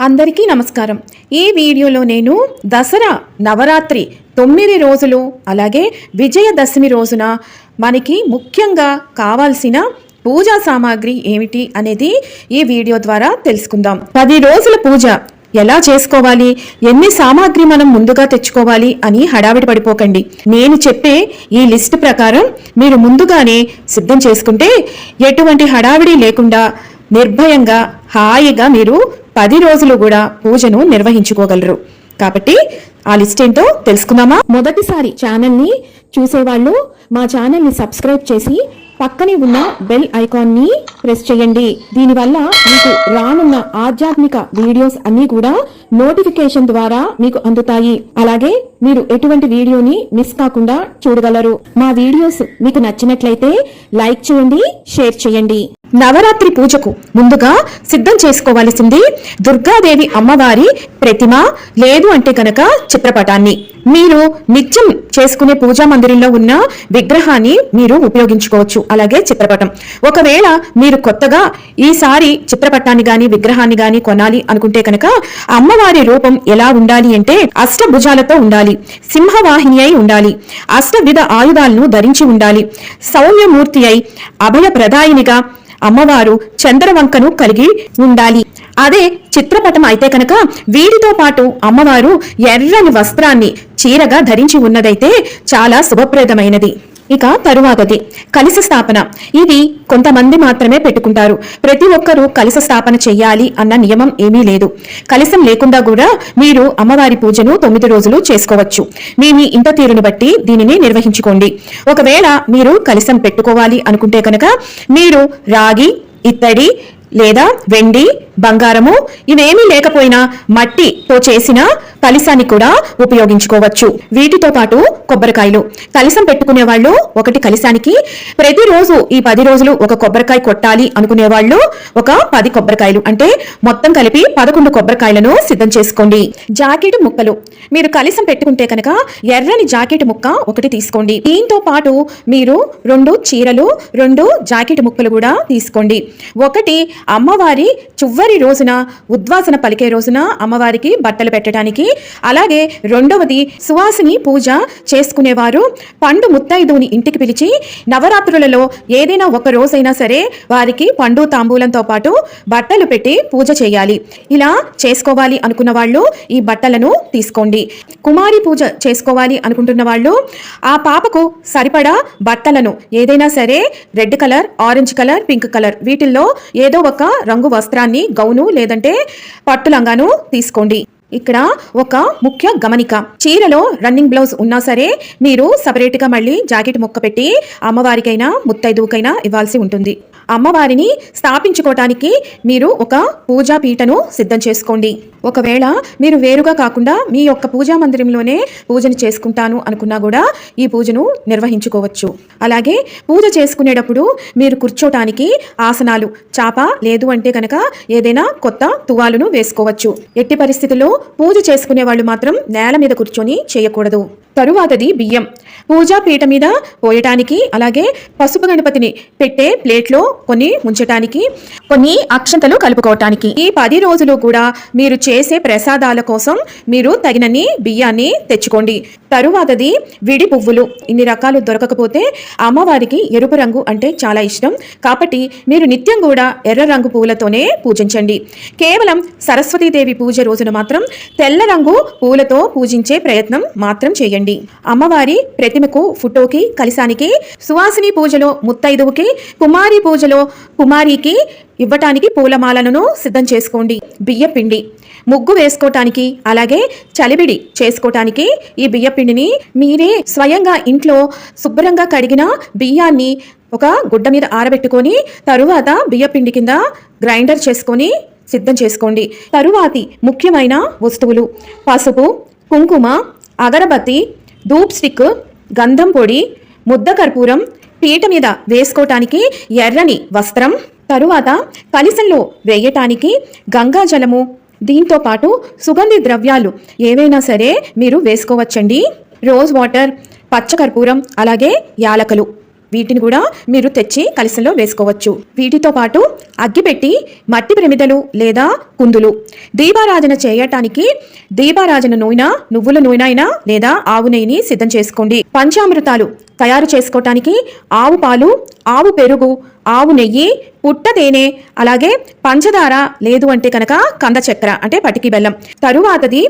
అందరికీ నమస్కారం. ఈ వీడియోలో నేను దసరా నవరాత్రి 9 రోజులు అలాగే విజయదశమి రోజున మనకి ముఖ్యంగా కావాల్సిన పూజా సామాగ్రి ఏమిటి అనేది ఈ వీడియో ద్వారా తెలుసుకుందాం. 10 రోజుల పూజ ఎలా చేసుకోవాలి, ఎన్ని సామాగ్రి మనం ముందుగా తెచ్చుకోవాలి అని హడావిడి పడిపోకండి. నేను చెప్పే ఈ లిస్ట్ ప్రకారం మీరు ముందుగానే సిద్ధం చేసుకుంటే ఎటువంటి హడావిడి లేకుండా నిర్భయంగా హాయిగా మీరు 10 రోజులు కూడా పూజను నిర్వహించుకోగలరు. కాబట్టి ఆ లిస్ట్ ఏంటో తెలుసుకుందామా? మొదటిసారి ఛానల్ని చూసేవాళ్ళు మా ఛానల్ని సబ్స్క్రైబ్ చేసి పక్కనే ఉన్న బెల్ ఐకాన్ని ప్రెస్ చేయండి. దీనివల్ల మీకు రానున్న ఆధ్యాత్మిక వీడియోస్ అన్ని కూడా నోటిఫికేషన్ ద్వారా మీకు అందుతాయి. అలాగే మీరు ఎటువంటి వీడియోని మిస్ కాకుండా చూడగలరు. మా వీడియోస్ మీకు నచ్చినట్లయితే లైక్ చేయండి, షేర్ చేయండి. నవరాత్రి పూజకు ముందుగా సిద్ధం చేసుకోవాల్సింది దుర్గాదేవి అమ్మవారి ప్రతిమ, లేదు అంటే కనుక చిత్రపటాన్ని. మీరు నిత్యం చేసుకునే పూజా మందిరంలో ఉన్న విగ్రహాన్ని మీరు ఉపయోగించుకోవచ్చు, అలాగే చిత్రపటం. ఒకవేళ మీరు కొత్తగా ఈసారి చిత్రపటాన్ని గాని విగ్రహాన్ని గాని కొనాలి అనుకుంటే కనుక అమ్మవారి రూపం ఎలా ఉండాలి అంటే అష్టభుజాలతో ఉండాలి, సింహవాహిని అయి ఉండాలి, అష్టవిధ ఆయుధాలను ధరించి ఉండాలి, సౌమ్యమూర్తి అయి అభయ ప్రదాయినిగా అమ్మవారు చంద్రవంకను కలిగి ఉండాలి. అదే చిత్రపటం అయితే కనుక వీటితో పాటు అమ్మవారు ఎర్రని వస్త్రాన్ని చీరగా ధరించి ఉన్నదైతే చాలా శుభప్రదమైనది. ఇక తరువాతది కలశ స్థాపన. ఇది కొంతమంది మాత్రమే పెట్టుకుంటారు. ప్రతి ఒక్కరూ కలశ స్థాపన చెయ్యాలి అన్న నియమం ఏమీ లేదు. కలశం లేకుండా కూడా మీరు అమ్మవారి పూజను 9 రోజులు చేసుకోవచ్చు. మీ ఇంట తీరును బట్టి దీనిని నిర్వహించుకోండి. ఒకవేళ మీరు కలశం పెట్టుకోవాలి అనుకుంటే కనుక మీరు రాగి, ఇత్తడి లేదా వెండి, బంగారము ఇవేమీ లేకపోయినా మట్టితో చేసిన కలశాన్ని కూడా ఉపయోగించుకోవచ్చు. వీటితో పాటు కొబ్బరికాయలు. కలశం పెట్టుకునే వాళ్ళు ఒకటి కలశానికి ప్రతిరోజు ఈ 10 రోజులు ఒక కొబ్బరికాయ కొట్టాలి అనుకునే వాళ్ళు ఒక 10 కొబ్బరికాయలు, అంటే మొత్తం కలిపి 11 కొబ్బరికాయలను సిద్ధం చేసుకోండి. జాకెట్ ముక్కలు. మీరు కలశం పెట్టుకుంటే కనుక ఎర్రని జాకెట్ ముక్క ఒకటి తీసుకోండి. దీంతో పాటు మీరు 2 చీరలు, 2 జాకెట్ ముక్కలు కూడా తీసుకోండి. ఒకటి అమ్మవారి చివరి రోజున ఉద్వాసన పలికే రోజున అమ్మవారికి బట్టలు పెట్టడానికి, అలాగే రెండవది సువాసిని పూజ చేసుకునేవారు పండు ముత్తైదుని ఇంటికి పిలిచి నవరాత్రులలో ఏదైనా ఒక రోజైనా సరే వారికి పండు తాంబూలంతో పాటు బట్టలు పెట్టి పూజ చేయాలి. ఇలా చేసుకోవాలి అనుకున్న వాళ్ళు ఈ బట్టలను తీసుకోండి. కుమారి పూజ చేసుకోవాలి అనుకుంటున్న వాళ్ళు ఆ పాపకు సరిపడా బట్టలను ఏదైనా సరే red colour, orange colour, pink colour వీటిల్లో ఏదో ఒక రంగు వస్త్రాన్ని, గౌను లేదంటే పట్టు లంగాను తీసుకోండి. ఇక్కడ ఒక ముఖ్య గమనిక, చీరలో రన్నింగ్ బ్లౌజ్ ఉన్నా సరే మీరు సపరేట్ గా మళ్ళీ జాకెట్ ముక్క పెట్టి అమ్మవారికైనా ముత్తైదువుకైనా ఇవ్వాల్సి ఉంటుంది. అమ్మవారిని స్థాపించుకోవటానికి మీరు ఒక పూజా పీటను సిద్ధం చేసుకోండి. ఒకవేళ మీరు వేరుగా కాకుండా మీ యొక్క పూజా మందిరంలోనే పూజను చేసుకుంటాను అనుకున్నా కూడా ఈ పూజను నిర్వహించుకోవచ్చు. అలాగే పూజ చేసుకునేటప్పుడు మీరు కూర్చోటానికి ఆసనాలు, చాప లేదు అంటే కనుక ఏదైనా కొత్త తువాలును వేసుకోవచ్చు. ఎట్టి పరిస్థితుల్లో పూజ చేసుకునే వాళ్ళు మాత్రం నేల మీద కూర్చొని చేయకూడదు. తరువాతది బియ్యం. పూజా పీట మీద పోయటానికి, అలాగే పసుపు గణపతిని పెట్టే ప్లేట్లో కొన్ని ఉంచటానికి, కొన్ని అక్షంతలు కలుపుకోవటానికి. ఈ 10 రోజులు కూడా మీరు చేసే ప్రసాదాల కోసం మీరు తగినన్ని బియ్యాన్ని తెచ్చుకోండి. తరువాతది విడి పువ్వులు. ఇన్ని రకాలు దొరకకపోతే అమ్మవారికి ఎరుపు రంగు అంటే చాలా ఇష్టం కాబట్టి మీరు నిత్యం కూడా ఎర్ర రంగు పూలతోనే పూజించండి. కేవలం సరస్వతీదేవి పూజ రోజున మాత్రం తెల్ల రంగు పూలతో పూజించే ప్రయత్నం మాత్రం చేయండి. అమ్మవారి ప్రతిమకు, ఫోటోకి, కలశానికి, సువాసిని పూజలో ముత్తైదువుకి, కుమారి పూజలో కుమారికి ఇవ్వటానికి పూలమాలను సిద్ధం చేసుకోండి. బియ్యపిండి. ముగ్గు వేసుకోవటానికి, అలాగే చలివిడి చేసుకోవటానికి ఈ బియ్యపిండిని మీరే స్వయంగా ఇంట్లో శుభ్రంగా కడిగిన బియ్యాన్ని ఒక గుడ్డ మీద ఆరబెట్టుకొని తరువాత బియ్యపిండి కింద గ్రైండర్ చేసుకొని సిద్ధం చేసుకోండి. తరువాతి ముఖ్యమైన వస్తువులు పసుపు, కుంకుమ, అగరబత్తి, ధూప్ స్టిక్, గంధం పొడి, ముద్ద కర్పూరం, పీట మీద వేసుకోవటానికి ఎర్రని వస్త్రం, తరువాత కలశంలో వేయటానికి గంగాజలము, దీంతో పాటు సుగంధి ద్రవ్యాలు ఏవైనా సరే మీరు వేసుకోవచ్చండి. రోజ్ వాటర్, పచ్చకర్పూరం, అలాగే యాలకులు. వీటిని కూడా మీరు తెచ్చి కలశంలో వేసుకోవచ్చు. వీటితో పాటు అగ్గిపెట్టి, మట్టి ప్రమిదలు లేదా కుందులు, దీపారాధన చేయటానికి దీపారాధన నూనె, నువ్వుల నూనె అయినా లేదా ఆవు నెయ్యిని సిద్ధం చేసుకోండి. పంచామృతాలు తయారు చేసుకోవటానికి ఆవు పాలు, ఆవు పెరుగు, ఆవు నెయ్యి, పుట్ట తేనె, అలాగే పంచదార, లేదు అంటే కనుక కంద చక్కెర అంటే పటికి బెల్లం. తరువాతది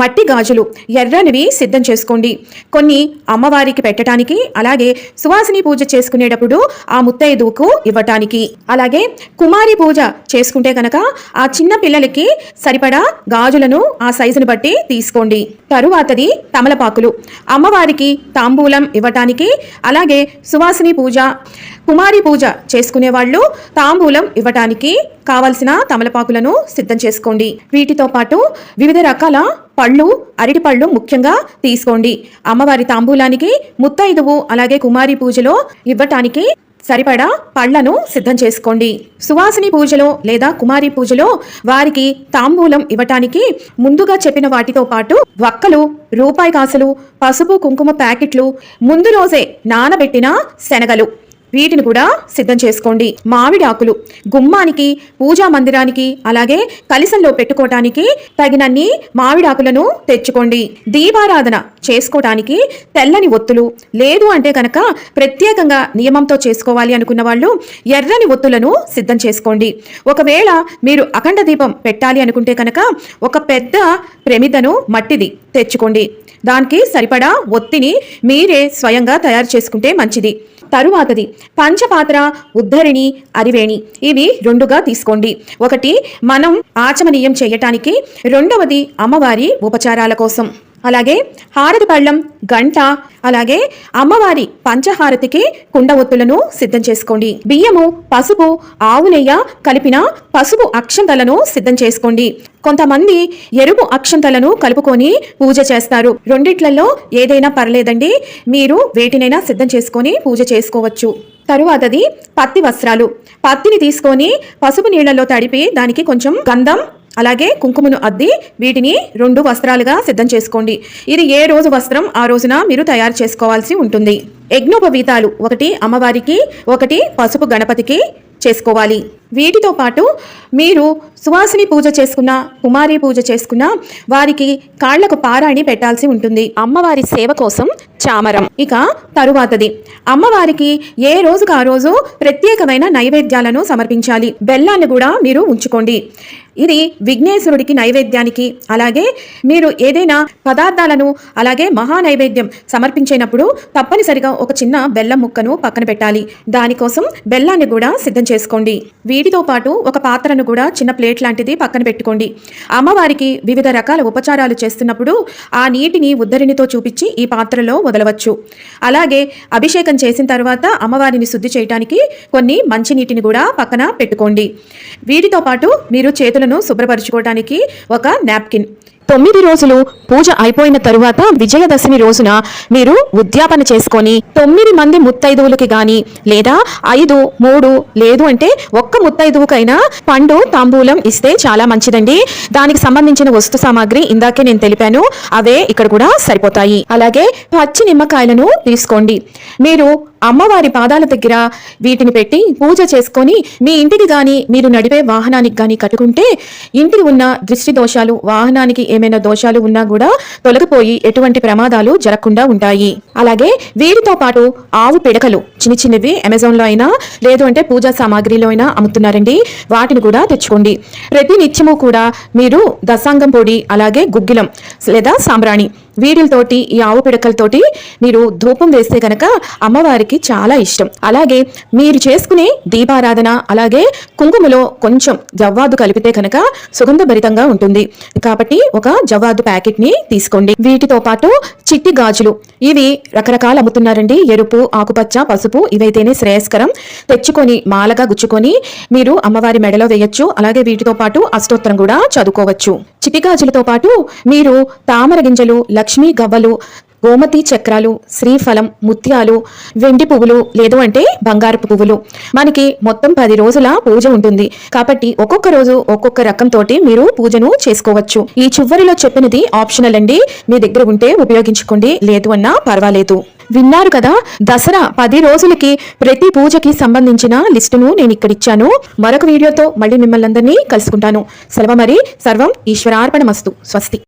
మట్టి గాజులు ఎర్రనివి సిద్ధం చేసుకోండి. కొన్ని అమ్మవారికి పెట్టడానికి, అలాగే సువాసిని పూజ చేసుకునేటప్పుడు ఆ ముత్తైదువుకు ఇవ్వటానికి. అలాగే కుమారి పూజ చేసుకుంటే కనుక ఆ చిన్న పిల్లలకి సరిపడా గాజులను ఆ సైజుని బట్టి తీసుకోండి. తరువాతది తమలపాకులు అమ్మవారికి తాంబూలం ఇవ్వటానికి, అలాగే సువాసిని పూజ, కుమారి పూజ చేసుకునే వాళ్ళు తాంబూలం ఇవ్వటానికి కావలసిన తమలపాకులను సిద్ధం చేసుకోండి. వీటితో పాటు వివిధ రకాల పళ్ళు, అరటి పళ్ళు ముఖ్యంగా తీసుకోండి. అమ్మవారి తాంబూలానికి, ముత్తైదువు అలాగే కుమారి పూజలో ఇవ్వటానికి సరిపడా పళ్లను సిద్ధం చేసుకోండి. సువాసిని పూజలో లేదా కుమారి పూజలో వారికి తాంబూలం ఇవ్వటానికి ముందుగా చెప్పిన వాటితో పాటు వక్కలు, రూపాయి కాసులు, పసుపు కుంకుమ ప్యాకెట్లు, ముందు రోజే నానబెట్టిన శనగలు, వీటిని కూడా సిద్ధం చేసుకోండి. మామిడి ఆకులు గుమ్మానికి, పూజా మందిరానికి, అలాగే కలశంలో పెట్టుకోవటానికి తగినన్ని మామిడి ఆకులను తెచ్చుకోండి. దీపారాధన చేసుకోవటానికి తెల్లని ఒత్తులు, లేదు అంటే కనుక ప్రత్యేకంగా నియమంతో చేసుకోవాలి అనుకున్న వాళ్ళు ఎర్రని ఒత్తులను సిద్ధం చేసుకోండి. ఒకవేళ మీరు అఖండ దీపం పెట్టాలి అనుకుంటే కనుక ఒక పెద్ద ప్రమిదను మట్టిది తెచ్చుకోండి. దానికి సరిపడా ఒత్తిని మీరే స్వయంగా తయారు చేసుకుంటే మంచిది. తరువాతది పంచపాత్ర, ఉద్ధరిణి, అరివేణి, ఇవి రెండుగా తీసుకోండి. ఒకటి మనం ఆచమనీయం చేయటానికి, రెండవది అమ్మవారి ఉపచారాల కోసం. అలాగే హారతి పళ్ళం, గంట, అలాగే అమ్మవారి పంచహారతికి కుండ ఒత్తులను సిద్ధం చేసుకోండి. బియ్యము, పసుపు, ఆవు నెయ్య కలిపిన పసుపు అక్షంతలను సిద్ధం చేసుకోండి. కొంతమంది ఎరుపు అక్షంతలను కలుపుకొని పూజ చేస్తారు. రెండిట్లలో ఏదైనా పర్లేదండి, మీరు వేటినైనా సిద్ధం చేసుకొని పూజ చేసుకోవచ్చు. తరువాతది పత్తి వస్త్రాలు. పత్తిని తీసుకొని పసుపు నీళ్లలో తడిపి దానికి కొంచెం గంధం అలాగే కుంకుమను అద్ది వీటిని 2 వస్త్రాలుగా సిద్ధం చేసుకోండి. ఇది ఏ రోజు వస్త్రం ఆ రోజున మీరు తయారు చేసుకోవాల్సి ఉంటుంది. యజ్ఞోపవీతాలు, ఒకటి అమ్మవారికి, ఒకటి పసుపు గణపతికి చేసుకోవాలి. వీటితో పాటు మీరు సువాసిని పూజ చేసుకున్న, కుమారి పూజ చేసుకున్న వారికి కాళ్లకు పారాణి పెట్టాల్సి ఉంటుంది. అమ్మవారి సేవ కోసం చామరం. ఇక తరువాతది అమ్మవారికి ఏ రోజుకు ఆ రోజు ప్రత్యేకమైన నైవేద్యాలను సమర్పించాలి. బెల్లాన్ని కూడా మీరు ఉంచుకోండి. ఇది విఘ్నేశ్వరుడికి నైవేద్యానికి, అలాగే మీరు ఏదైనా పదార్థాలను అలాగే మహా నైవేద్యం సమర్పించేటప్పుడు తప్పనిసరిగా ఒక చిన్న బెల్లం ముక్కను పక్కన పెట్టాలి. దానికోసం బెల్లాన్ని కూడా సిద్ధం చేసుకోండి. వీటితో పాటు ఒక పాత్రను కూడా చిన్న ప్లేట్ లాంటిది పక్కన పెట్టుకోండి. అమ్మవారికి వివిధ రకాల ఉపచారాలు చేస్తున్నప్పుడు ఆ నీటిని ఉద్ధరినితో చూపించి ఈ పాత్రలో వదలవచ్చు. అలాగే అభిషేకం చేసిన తర్వాత అమ్మవారిని శుద్ధి చేయడానికి కొన్ని మంచినీటిని కూడా పక్కన పెట్టుకోండి. వీటితో పాటు మీరు చేతులను శుభ్రపరచుకోవడానికి ఒక నాప్కిన్. 9 రోజులు పూజ అయిపోయిన తరువాత విజయదశమి రోజున మీరు ఉద్యాపన చేసుకొని 9 మంది ముత్తైదువులకి గాని, లేదా 5, 3, లేదు అంటే ఒక్క ముత్తైదువుకైనా పండు తాంబూలం ఇస్తే చాలా మంచిదండి. దానికి సంబంధించిన వస్తు సామాగ్రి ఇందాకే నేను తెలిపాను, అవే ఇక్కడ కూడా సరిపోతాయి. అలాగే పచ్చి నిమ్మకాయలను తీసుకోండి. మీరు అమ్మవారి పాదాల దగ్గర వీటిని పెట్టి పూజ చేసుకొని మీ ఇంటికి గాని, మీరు నడిపే వాహనానికి గాని కట్టుకుంటే ఇంటికి ఉన్న దృష్టి దోషాలు, వాహనానికి ఏమైనా దోషాలు ఉన్నా కూడా తొలగిపోయి ఎటువంటి ప్రమాదాలు జరగకుండా ఉంటాయి. అలాగే వీటితో పాటు ఆవు పిడకలు, చిన్న చిన్నవి అమెజాన్లో అయినా లేదు అంటే పూజా సామాగ్రిలో అయినా అమ్ముతున్నారండి, వాటిని కూడా తెచ్చుకోండి. ప్రతి నిత్యము కూడా మీరు దశాంగం పొడి, అలాగే గుగ్గిలం లేదా సాంబ్రాణి, వీటితోటి ఈ ఆవు పిడకలతోటి మీరు ధూపం వేస్తే కనుక అమ్మవారికి చాలా ఇష్టం. అలాగే మీరు చేసుకునే దీపారాధన అలాగే కుంకుమలో కొంచెం జవ్వాదు కలిపితే కనుక సుగంధభరితంగా ఉంటుంది. కాబట్టి ఒక జవ్వాదు ప్యాకెట్ ని తీసుకోండి. వీటితో పాటు చిట్టి గాజులు, ఇవి రకరకాలు అమ్ముతున్నారండి, ఎరుపు, ఆకుపచ్చ, పసుపు, ఇవైతేనే శ్రేయస్కరం. తెచ్చుకొని మాలగా గుచ్చుకొని మీరు అమ్మవారి మెడలో వేయొచ్చు. అలాగే వీటితో పాటు అష్టోత్తరం కూడా చదువుకోవచ్చు. చిట్టి గాజులతో పాటు మీరు తామర గింజలు, లక్ష్మీ గవ్వలు, గోమతి చక్రాలు, శ్రీఫలం, ముత్యాలు, వెండి పువ్వులు, లేదు అంటే బంగారపు పువ్వులు. మనకి మొత్తం 10 రోజుల పూజ ఉంటుంది కాబట్టి ఒక్కొక్క రోజు ఒక్కొక్క రకం తోటి మీరు పూజను చేసుకోవచ్చు. ఈ చివరిలో చెప్పినది ఆప్షనల్ అండి, మీ దగ్గర ఉంటే ఉపయోగించుకోండి, లేదు అన్నా పర్వాలేదు. విన్నారు కదా, దసరా 10 రోజులకి ప్రతి పూజకి సంబంధించిన లిస్టును నేను ఇక్కడ ఇచ్చాను. మరొక వీడియోతో మళ్ళీ మిమ్మల్ని అందరినీ కలుసుకుంటాను. సెలవు మరి. సర్వం ఈశ్వరార్పణమస్తు. స్వస్తి.